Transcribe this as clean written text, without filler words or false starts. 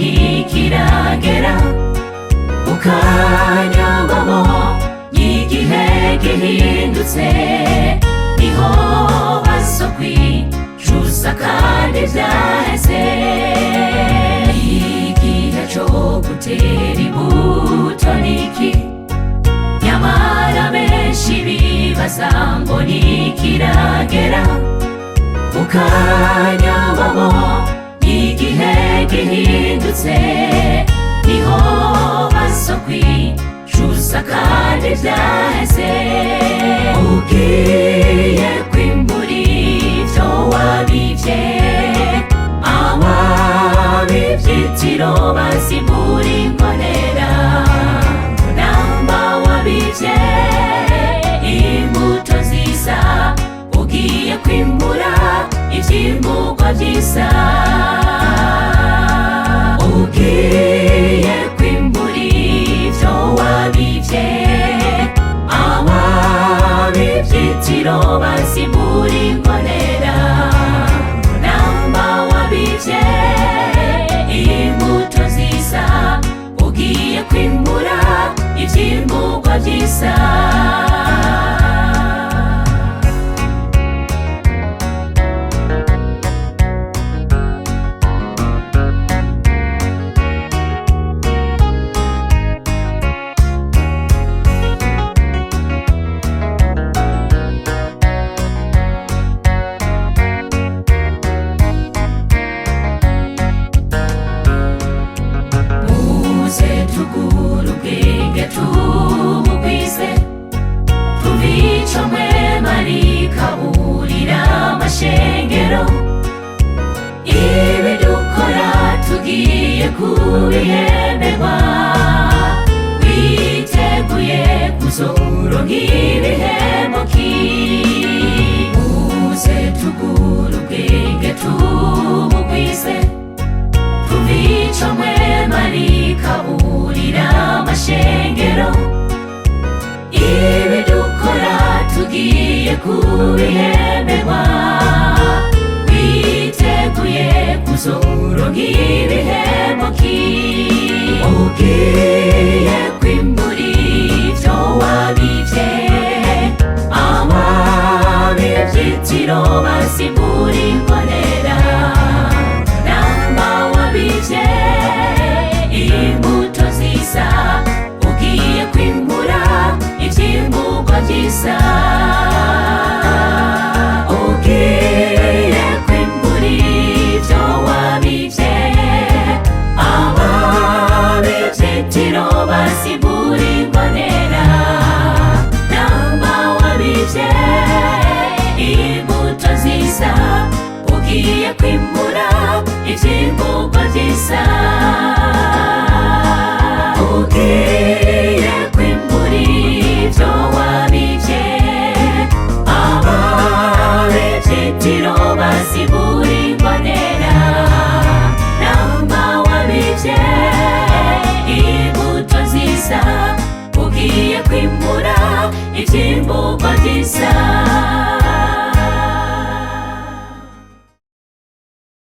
mbonye kiragera ukanyobamo igihe gihindutse niho bazokwicuza kandi vyaheze igihe co gutera imbuto niki nyamara benshi bibaza ngo nikiragera ukanyobamo igihe gihindutse niho bazokwicuza kandi vyaheze ugiye kwimbura ivyo wabivye ababivye itiro bazibura imbonera namba wabivye imbuto nziza ugiye kwimbura ivyimburwa vyiza ugiye kwimbura ivyo wabivye ababivye itiro bazibura imbonera namba wabivye imbuto nziza ugiye kwimbura ivyimburwa vyiza tugura ubwenge tubugwize tubico mwema rikaburira amashengero ibi dukora tugiye kubihemberwa witeguye kuzoronka ibihembo ki muze tugura ubwenge tubugwize tubico mwema rikaburira amashengero ibi dukora tugiye kubihemberwa witeguye kuzoronka ibihembo ki ugiye kwimbura ivyo wabivye ababivye itiro bazibura imbonera namba wabivye imbuto nziza ugiye kwimbura ivyimburwa vyiza ugiye kwimbura ivyo wabivye ababivye itiro bazibura imbonera namba wabivye imbuto nziza ugiye kwimbura ivyimburwa vyiza ugiye kwimbura ivyo wabivye ababivye itiro bazibura imbonera namba wabivye imbuto nziza ugiye kwimbura ivyimburwa vyiza